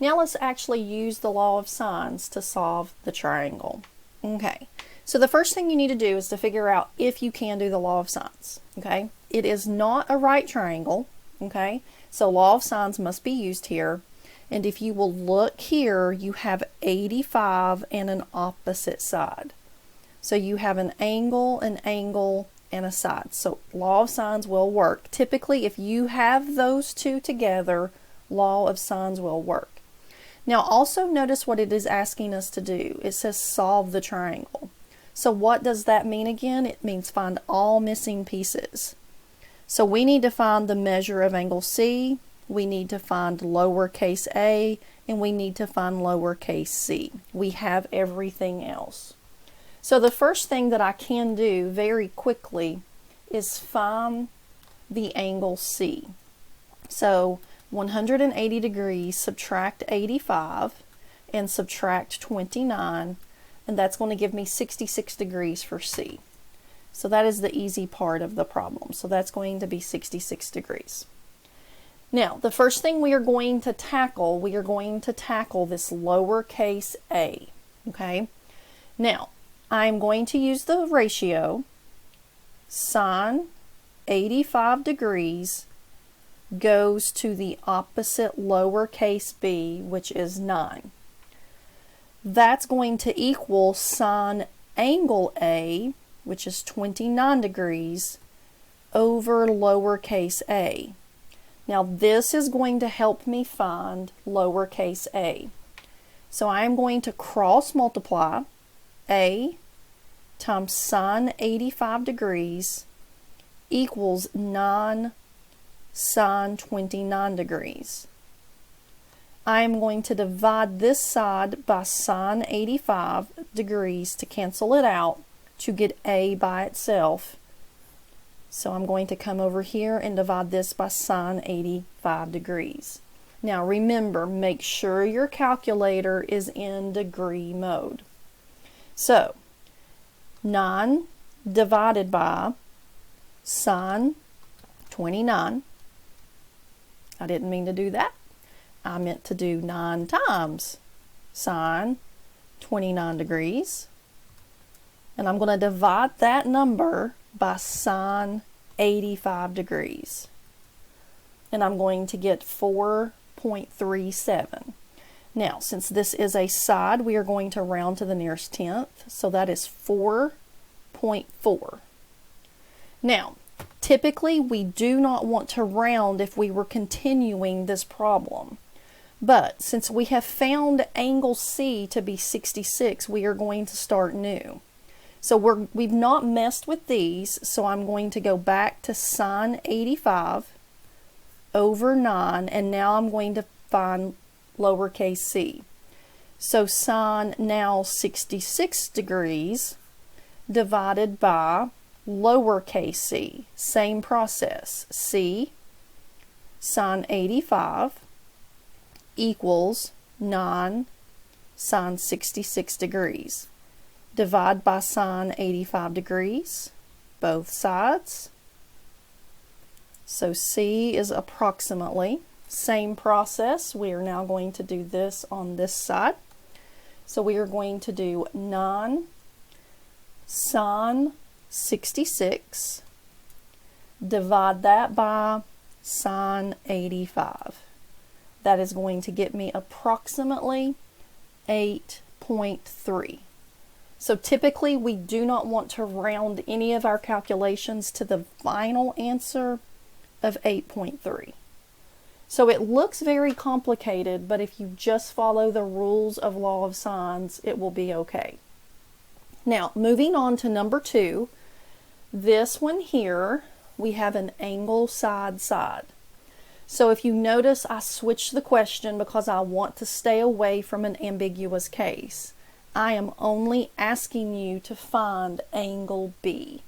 Now let's actually use the law of sines to solve the triangle. Okay, so the first thing you need to do is to figure out if you can do the law of sines. Okay, it is not a right triangle. Okay, so law of sines must be used here. And if you will look here, you have 85 and an opposite side. So you have an angle, and a side. So law of sines will work. Typically, if you have those two together, law of sines will work. Now also notice what it is asking us to do. It says solve the triangle. So what does that mean again? It means find all missing pieces. So we need to find the measure of angle C, we need to find lowercase a, and we need to find lowercase c. We have everything else. So the first thing that I can do very quickly is find the angle C. So 180 degrees, subtract 85 and subtract 29, and that's going to give me 66 degrees for C. So that is the easy part of the problem. So that's going to be 66 degrees. Now, the first thing we are going to tackle this lowercase a, okay? Now, I'm going to use the ratio sine 85 degrees goes to the opposite lowercase b, which is 9. That's going to equal sine angle A, which is 29 degrees, over lowercase a. Now this is going to help me find lowercase a. So I am going to cross multiply a times sine 85 degrees equals 9 sine 29 degrees. I am going to divide this side by sine 85 degrees to cancel it out to get a by itself. So I'm going to come over here and divide this by sine 85 degrees. Now remember, make sure your calculator is in degree mode. So 9 divided by sine 29. I didn't mean to do that. I meant to do 9 times sine 29 degrees. And I'm going to divide that number by sine 85 degrees. And I'm going to get 4.37. Now, since this is a side, we are going to round to the nearest tenth. So that is 4.4. Now, typically we do not want to round if we were continuing this problem. But since we have found angle C to be 66, we are going to start new. So we've not messed with these, so I'm going to go back to sine 85 over 9, and now I'm going to find lowercase c. So sine now 66 degrees divided by lowercase c. Same process. C sine 85 equals 9 sine 66 degrees. Divide by sine 85 degrees, both sides. So C is approximately, same process. We are now going to do this on this side. So we are going to do 9 sine 66, divide that by sine 85. That is going to get me approximately 8.3. So typically we do not want to round any of our calculations to the final answer of 8.3. So it looks very complicated, but if you just follow the rules of law of sines, it will be okay. Now, moving on to number 2, this one here, we have an angle side. So if you notice, I switched the question because I want to stay away from an ambiguous case. I am only asking you to find angle B.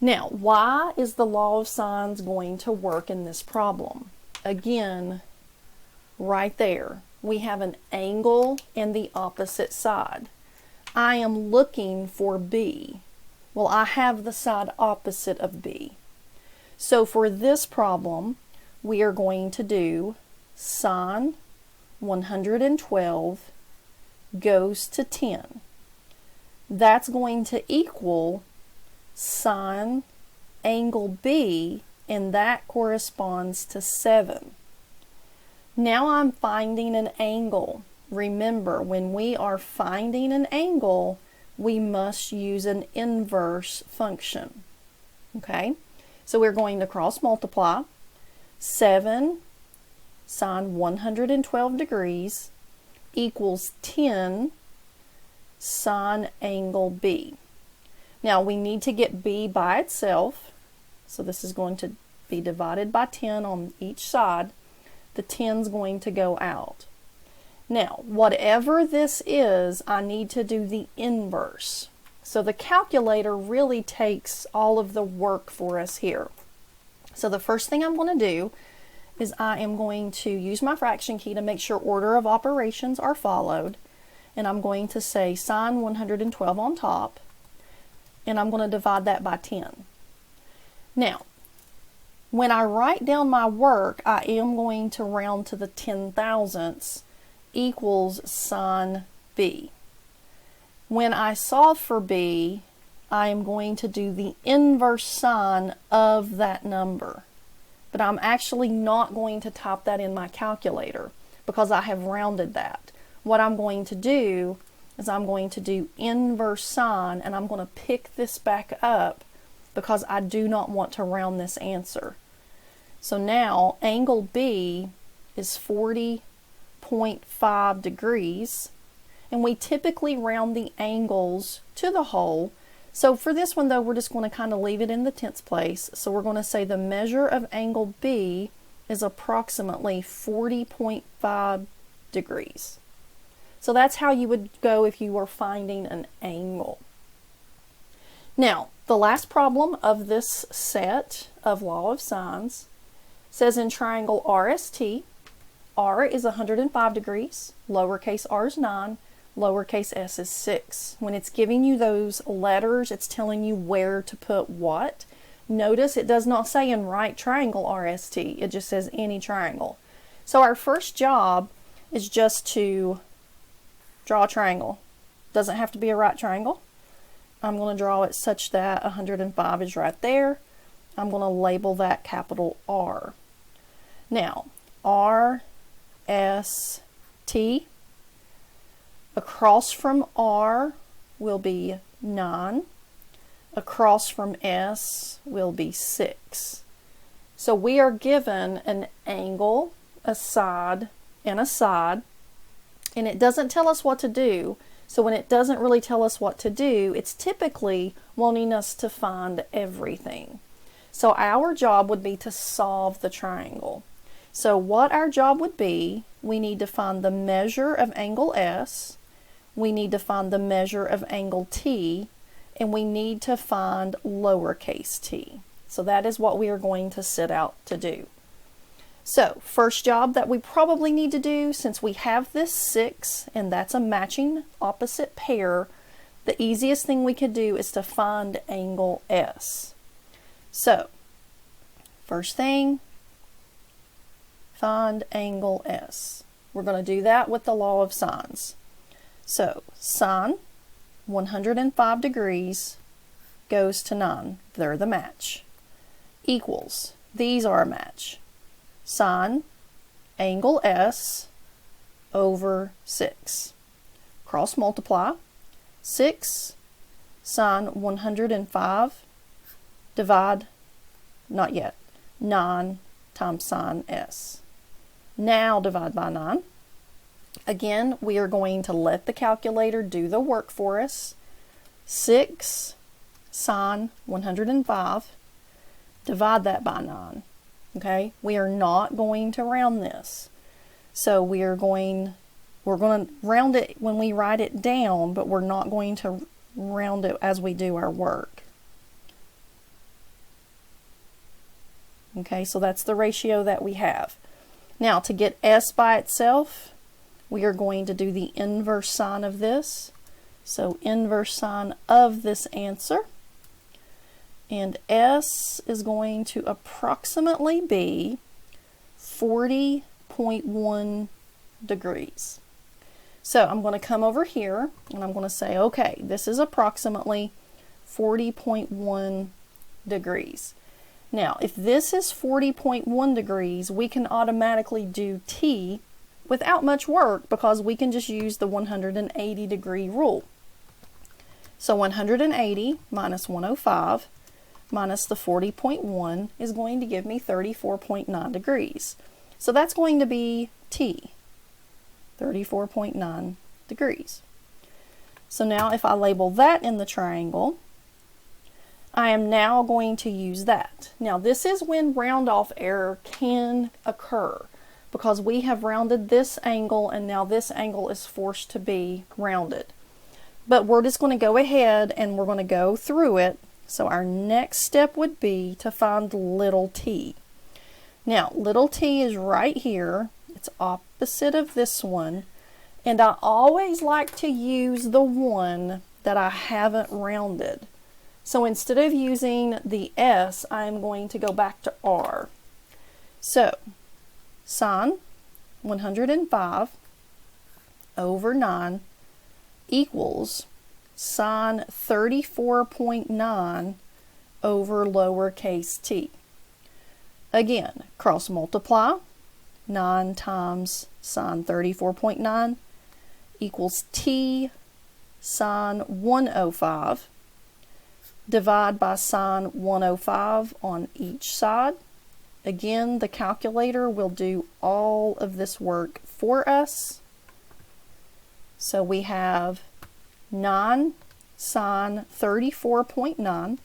Now, why is the law of sines going to work in this problem? Again, right there, we have an angle and the opposite side. I am looking for B. Well, I have the side opposite of B. So for this problem, we are going to do sine 112 goes to 10. That's going to equal sine angle B, and that corresponds to 7. Now I'm finding an angle. Remember, when we are finding an angle, we must use an inverse function. Okay, so we're going to cross multiply. 7 sine 112 degrees equals 10 sine angle B. Now we need to get B by itself, so this is going to be divided by 10 on each side. The 10's going to go out. Now, whatever this is, I need to do the inverse. So the calculator really takes all of the work for us here. So the first thing I'm going to do is I am going to use my fraction key to make sure order of operations are followed. And I'm going to say sine 112 on top, and I'm going to divide that by 10. Now, when I write down my work, I am going to round to the 10,000ths equals sine B. When I solve for B, I am going to do the inverse sine of that number. But I'm actually not going to type that in my calculator because I have rounded that. What I'm going to do is I'm going to do inverse sine, and I'm going to pick this back up because I do not want to round this answer. So now angle B is 40.5 degrees, and we typically round the angles to the whole. So for this one though, we're just going to kind of leave it in the tenths place. So we're going to say the measure of angle B is approximately 40.5 degrees. So that's how you would go if you were finding an angle. Now, the last problem of this set of law of sines says in triangle RST, R is 105 degrees, lowercase r is 9, lowercase s is 6. When it's giving you those letters, it's telling you where to put what. Notice it does not say in right triangle RST, it just says any triangle. So our first job is just to draw a triangle. Doesn't have to be a right triangle. I'm going to draw it such that 105 is right there. I'm going to label that capital R. Now, R, S, T. Across from R will be 9. Across from S will be 6. So we are given an angle, a side, and a side, and it doesn't tell us what to do. So when it doesn't really tell us what to do, it's typically wanting us to find everything. So our job would be to solve the triangle. So what our job would be, we need to find the measure of angle S, we need to find the measure of angle T, and we need to find lowercase t. So that is what we are going to set out to do. So first job that we probably need to do, since we have this 6 and that's a matching opposite pair, the easiest thing we could do is to find angle S. So first thing, find angle S. We're going to do that with the law of sines. So sine 105 degrees goes to 9. They're the match. Equals, these are a match. Sine angle S over 6. Cross multiply. 6 sine 105 divide, not yet, 9 times sine S. Now divide by 9. Again, we are going to let the calculator do the work for us. 6 sine 105, divide that by 9. Okay, we are not going to round this. So we're going to round it when we write it down, but we're not going to round it as we do our work. Okay, so that's the ratio that we have. Now to get S by itself, we are going to do the inverse sine of this. So inverse sine of this answer. And S is going to approximately be 40.1 degrees. So I'm going to come over here and I'm going to say, okay, this is approximately 40.1 degrees. Now, if this is 40.1 degrees, we can automatically do T without much work because we can just use the 180 degree rule. So 180 minus 105 minus the 40.1 is going to give me 34.9 degrees. So that's going to be T, 34.9 degrees. So now if I label that in the triangle, I am now going to use that. Now this is when round off error can occur because we have rounded this angle and now this angle is forced to be rounded. But we're just going to go ahead and we're going to go through it. So our next step would be to find little t. Now little t is right here. It's opposite of this one. And I always like to use the one that I haven't rounded. So instead of using the S, I'm going to go back to R. So sine 105 over 9 equals sine 34.9 over lowercase t. Again, cross multiply. 9 times sine 34.9 equals t sine 105. Divide by sine 105 on each side. Again, the calculator will do all of this work for us. So we have 9 sine 34.9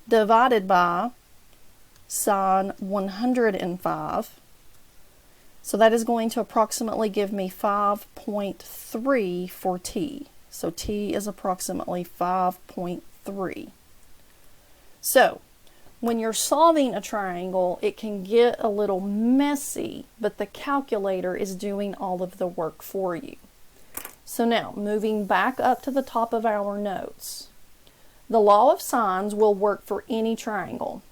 divided by sine 105. So that is going to approximately give me 5.3 for t. So t is approximately 5.3. So when you're solving a triangle, it can get a little messy, but the calculator is doing all of the work for you. So now, moving back up to the top of our notes. The law of sines will work for any triangle.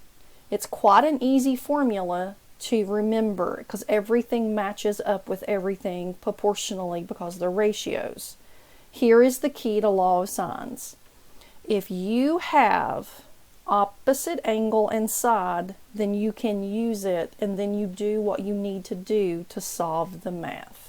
It's quite an easy formula to remember because everything matches up with everything proportionally because they're ratios. Here is the key to law of sines. If you have opposite angle and side, then you can use it and then you do what you need to do to solve the math.